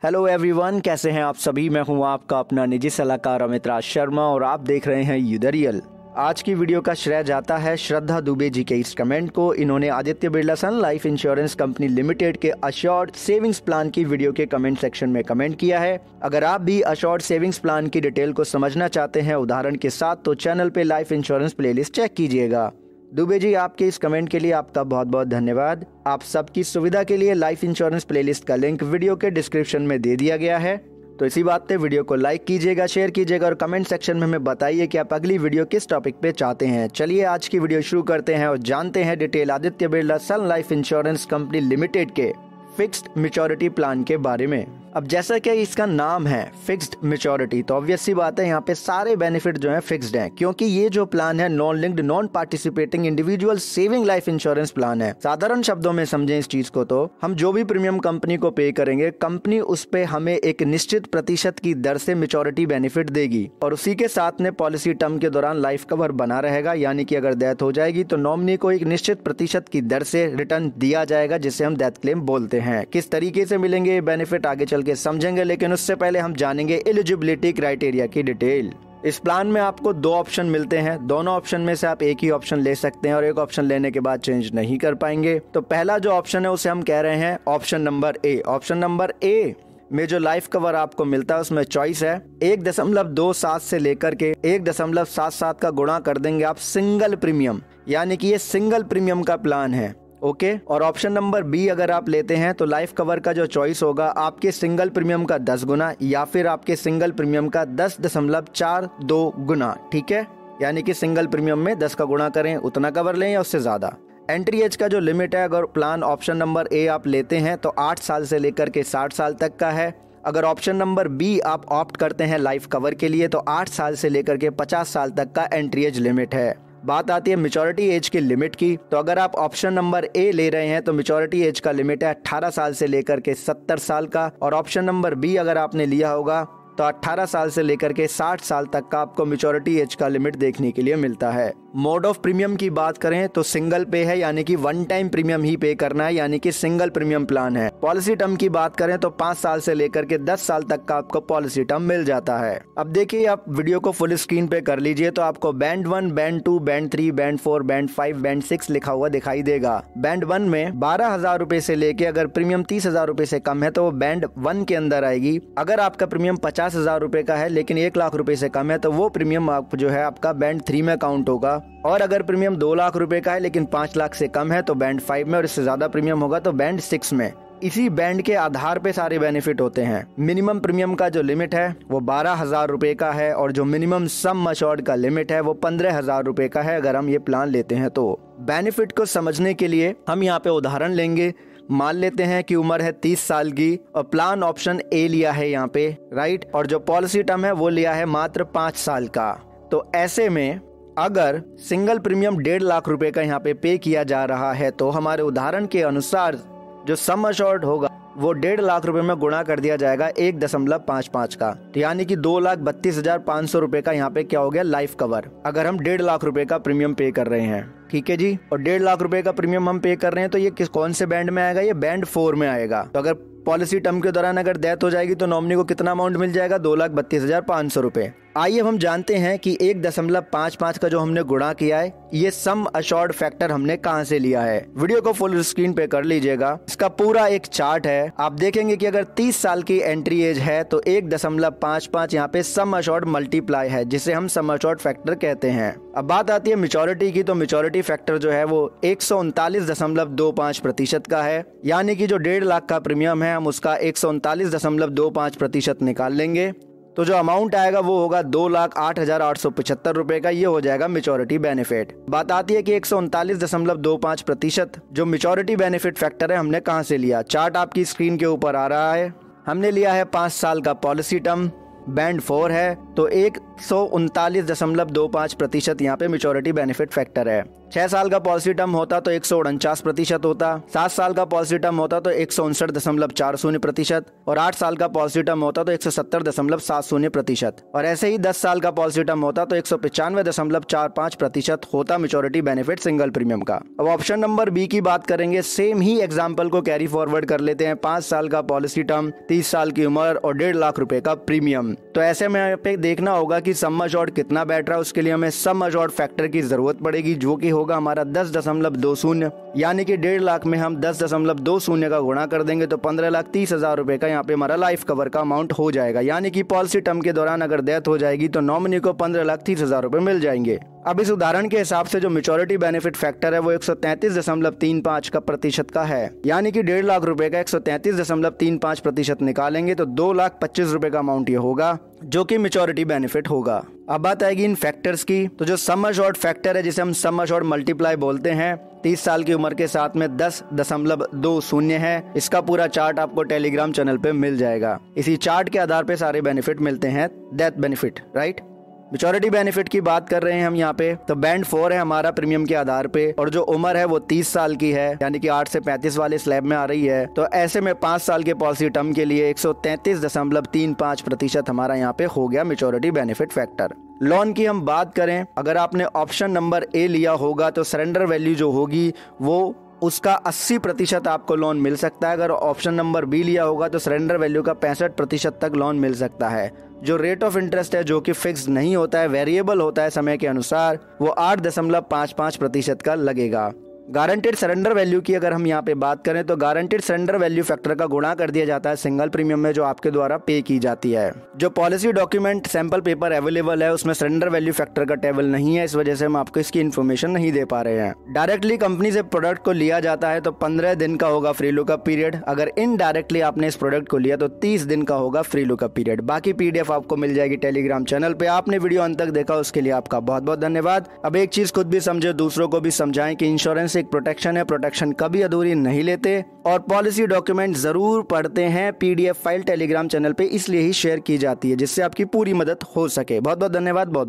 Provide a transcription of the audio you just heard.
Hello everyone, कैसे हैं आप सभी। मैं हूं आपका अपना निजी सलाहकार अमित राज शर्मा और आप देख रहे हैं यूदरियल। आज की वीडियो का श्रेय जाता है श्रद्धा दुबे जी के इस कमेंट को। इन्होंने आदित्य बिरला सन लाइफ इंश्योरेंस कंपनी लिमिटेड के अश्योर्ड सेविंग्स प्लान की वीडियो के कमेंट सेक्शन में कमेंट किया है। अगर आप भी अश्योर्ड सेविंग्स प्लान की डिटेल को समझना चाहते हैं उदाहरण के साथ, तो चैनल पे लाइफ इंश्योरेंस प्लेलिस्ट चेक कीजिएगा। दुबे जी, आपके इस कमेंट के लिए आपका बहुत बहुत धन्यवाद। आप सबकी सुविधा के लिए लाइफ इंश्योरेंस प्लेलिस्ट का लिंक वीडियो के डिस्क्रिप्शन में दे दिया गया है। तो इसी बात पे वीडियो को लाइक कीजिएगा, शेयर कीजिएगा और कमेंट सेक्शन में हमें बताइए कि आप अगली वीडियो किस टॉपिक पे चाहते हैं। चलिए आज की वीडियो शुरू करते हैं और जानते हैं डिटेल आदित्य बिरला सन लाइफ इंश्योरेंस कंपनी लिमिटेड के फिक्स्ड मैच्योरिटी प्लान के बारे में। अब जैसा कि इसका नाम है फिक्स्ड मैच्योरिटी, तो ऑब्वियस सी बात है यहाँ पे सारे बेनिफिट जो है फिक्स्ड हैं, क्योंकि ये जो प्लान है non linked non participating individual saving life insurance plan है। साधारण शब्दों में समझें इस चीज को, तो हम जो भी प्रीमियम कंपनी को पे करेंगे, कंपनी उस पे हमें एक निश्चित प्रतिशत की दर से मैच्योरिटी बेनिफिट देगी और उसी के साथ में पॉलिसी टर्म के दौरान लाइफ कवर बना रहेगा। यानी कि अगर डेथ हो जाएगी तो नॉमिनी को एक निश्चित प्रतिशत की दर से रिटर्न दिया जाएगा, जिसे हम डेथ क्लेम बोलते हैं। किस तरीके से मिलेंगे ये बेनिफिट आगे चल के समझेंगे, लेकिन उससे पहले हम जानेंगे एलिजिबिलिटी क्राइटेरिया की डिटेल। इस प्लान में आपको दो ऑप्शन मिलते हैं। दोनों ऑप्शन में से आप एक ही ऑप्शन ले सकते हैं और एक ऑप्शन लेने के बाद चेंज नहीं कर पाएंगे। तो पहला जो ऑप्शन है उसे हम कह रहे हैं option number A. Option number A में जो लाइफ कवर आपको मिलता है उसमें चॉइस है 1.27 से लेकर के 1.77 का गुणा कर देंगे आप सिंगल प्रीमियम, यानी कि ये सिंगल प्रीमियम का प्लान है। ओके और ऑप्शन नंबर बी अगर आप लेते हैं तो लाइफ कवर का जो चॉइस होगा आपके सिंगल प्रीमियम का 10 गुना या फिर आपके सिंगल प्रीमियम का 10.42 गुना। ठीक है, यानी कि सिंगल प्रीमियम में 10 का गुणा करें, उतना कवर लें या उससे ज्यादा। एंट्री एज का जो लिमिट है, अगर प्लान ऑप्शन नंबर ए आप लेते हैं तो 8 साल से लेकर के 60 साल तक का है। अगर ऑप्शन नंबर बी आप ऑप्ट करते हैं लाइफ कवर के लिए तो 8 साल से लेकर के 50 साल तक का एंट्री एज लिमिट है। बात आती है मैच्योरिटी एज की लिमिट की, तो अगर आप ऑप्शन नंबर ए ले रहे हैं तो मैच्योरिटी एज का लिमिट है 18 साल से लेकर के 70 साल का, और ऑप्शन नंबर बी अगर आपने लिया होगा तो 18 साल से लेकर के 60 साल तक का आपको मैच्योरिटी एज का लिमिट देखने के लिए मिलता है। मोड ऑफ प्रीमियम की बात करें तो सिंगल पे है, यानी कि वन टाइम प्रीमियम ही पे करना है, यानी कि सिंगल प्रीमियम प्लान है। पॉलिसी टर्म की बात करें तो 5 साल से लेकर के 10 साल तक का आपको पॉलिसी टर्म मिल जाता है। अब देखिए, आप वीडियो को फुल स्क्रीन पे कर लीजिए तो आपको band 1, band 2, band 3, band 4, band 5, band 6 लिखा हुआ दिखाई देगा। बैंड 1 में 12,000 रूपए से लेके अगर प्रीमियम 30,000 रूपए से कम है तो वो बैंड 1 के अंदर आएगी। अगर आपका प्रीमियम 50,000 रूपए का है लेकिन 1 लाख रूपए से कम है तो वो प्रीमियम आप जो है आपका बैंड 3 में काउंट होगा। और अगर प्रीमियम 2 लाख रुपए का है लेकिन 5 लाख से कम है तो बैंड 5 में, और इससे ज्यादा प्रीमियम होगा तो बैंड 6 में। इसी बैंड के आधार पे सारे बेनिफिट होते हैं। मिनिमम प्रीमियम का जो लिमिट है वो 12,000 रूपए का है और जो मिनिमम सम अश्योर्ड का लिमिट है वो 15,000 रूपए का है अगर हम ये प्लान लेते हैं। तो बेनिफिट को समझने के लिए हम यहाँ पे उदाहरण लेंगे। मान लेते हैं कि उम्र है 30 साल की और प्लान ऑप्शन ए लिया है यहाँ पे, राइट, और जो पॉलिसी टर्म है वो लिया है मात्र 5 साल का। तो ऐसे में अगर सिंगल प्रीमियम 1.5 लाख रुपए का यहाँ पे किया जा रहा है तो हमारे उदाहरण के अनुसार जो सम अश्योर्ड होगा वो 1.5 लाख रुपए में गुणा कर दिया जाएगा 1.55 का, तो यानी कि 2,32,500 रूपए का यहाँ पे क्या हो गया लाइफ कवर, अगर हम 1.5 लाख रुपए का प्रीमियम पे कर रहे हैं। ठीक है जी, और 1.5 लाख रुपए का प्रीमियम हम पे कर रहे हैं तो ये कौन से बैंड में आएगा, ये बैंड 4 में आएगा। तो अगर पॉलिसी टर्म के दौरान अगर डेथ हो जाएगी तो नॉमिनी को कितना अमाउंट मिल जाएगा, 2,32,500 रूपए। आइए हम जानते हैं कि 1.55 का जो हमने गुणा किया है ये सम अश्योर्ड फैक्टर हमने कहां से लिया है। वीडियो को फुल स्क्रीन पे कर लीजिएगा, इसका पूरा एक चार्ट है। आप देखेंगे कि अगर 30 साल की एंट्री एज है तो 1.55 यहाँ पे सम अश्योर्ड मल्टीप्लाई है, जिसे हम सम अश्योर्ड फैक्टर कहते हैं। अब बात आती है मैच्योरिटी की, तो मैच्योरिटी फैक्टर जो है वो 139.25% का है, यानी कि जो 1.5 लाख का प्रीमियम है हम उसका 139.25% निकाल लेंगे तो जो अमाउंट आएगा वो होगा 2,08,875 रूपए का। ये हो जाएगा मैच्योरिटी बेनिफिट। बात आती है कि 139.25% जो मैच्योरिटी बेनिफिट फैक्टर है हमने कहां से लिया। चार्ट आपकी स्क्रीन के ऊपर आ रहा है। हमने लिया है 5 साल का पॉलिसी टर्म, बैंड 4 है तो 139.25% यहाँ पे मैच्योरिटी बेनिफिट फैक्टर है। 6 साल का पॉलिसी टर्म होता तो 149% होता, 7 साल का पॉलिसी टर्म होता तो 159.40% और 8 साल का पॉलिसी टर्म होता तो 170.70% और ऐसे ही 10 साल का पॉलिसी टर्म होता तो 195.45% होता मैच्योरिटी बेनिफिट सिंगल प्रीमियम का। अब ऑप्शन नंबर बी की बात करेंगे, सेम ही एग्जाम्पल को कैरी फॉरवर्ड कर लेते हैं। 5 साल का पॉलिसी टर्म, 30 साल की उम्र और 1.5 लाख रुपए का प्रीमियम। तो ऐसे में यहाँ पे देखना होगा कि सम अश्योर्ड कितना बैठ रहा है, उसके लिए हमें सम अश्योर्ड फैक्टर की जरूरत पड़ेगी जो कि होगा हमारा 10.20, यानी कि 1.5 लाख में हम 10.20 का गुणा कर देंगे तो 15,30,000 रुपए का यहाँ पे हमारा लाइफ कवर का अमाउंट हो जाएगा। यानी कि पॉलिसी टर्म के दौरान अगर डेथ हो जाएगी तो नॉमिनी को 15,30,000 रुपए मिल जाएंगे। अब इस उदाहरण के हिसाब से जो मैच्योरिटी बेनिफिट फैक्टर है वो 133.35% का है, यानी कि 1.5 लाख रुपए का 133.35% निकालेंगे तो 2,25,000 रुपए का अमाउंट ये होगा जो कि मैच्योरिटी बेनिफिट होगा। अब बात आएगी इन फैक्टर्स की, तो जो सम अश्योर्ड फैक्टर है जिसे हम सम अश्योर्ड मल्टीप्लाई बोलते हैं, 30 साल की उम्र के साथ में 10.20 है। इसका पूरा चार्ट आपको टेलीग्राम चैनल पे मिल जाएगा। इसी चार्ट के आधार पे सारे बेनिफिट मिलते हैं, death benefit, right. Maturity benefit की बात कर रहे हैं हम यहाँ पे, तो बैंड 4 है हमारा प्रीमियम के आधार पे और जो उम्र है वो 30 साल की है, यानी कि 8 से 35 वाले स्लैब में आ रही है। तो ऐसे में 5 साल के पॉलिसी टर्म के लिए 133.35% हमारा यहाँ पे हो गया मैच्योरिटी बेनिफिट फैक्टर। लोन की हम बात करें, अगर आपने ऑप्शन नंबर ए लिया होगा तो सरेंडर वैल्यू जो होगी वो उसका 80% आपको लोन मिल सकता है। अगर ऑप्शन नंबर बी लिया होगा तो सरेंडर वैल्यू का 65% तक लोन मिल सकता है। जो रेट ऑफ इंटरेस्ट है जो कि फिक्स नहीं होता है, वेरिएबल होता है समय के अनुसार, वो 8.55% का लगेगा। गारंटेड सरेंडर वैल्यू की अगर हम यहाँ पे बात करें तो गारंटेड सरेंडर वैल्यू फैक्टर का गुणा कर दिया जाता है सिंगल प्रीमियम में जो आपके द्वारा पे की जाती है। जो policy document sample paper available है उसमें सरेंडर वैल्यू फैक्टर का टेबल नहीं है, इस वजह से हम आपको इसकी इन्फॉर्मेशन नहीं दे पा रहे हैं। डायरेक्टली कंपनी से प्रोडक्ट को लिया जाता है तो 15 दिन का होगा फ्री लुकअप पीरियड। अगर इनडायरेक्टली आपने इस प्रोडक्ट को लिया तो 30 दिन का होगा फ्री लुकअप पीरियड। बाकी PDF आपको मिल जाएगी टेलीग्राम चैनल पे। आपने वीडियो अंत तक देखा उसके लिए आपका बहुत बहुत धन्यवाद। अब एक चीज खुद भी समझे, दूसरों को भी समझाएं कि इंश्योरेंस एक प्रोटेक्शन है, प्रोटेक्शन कभी अधूरी नहीं लेते और पॉलिसी डॉक्यूमेंट जरूर पढ़ते हैं। PDF फाइल टेलीग्राम चैनल पे इसलिए ही शेयर की जाती है जिससे आपकी पूरी मदद हो सके। बहुत बहुत धन्यवाद। बहुत बहुत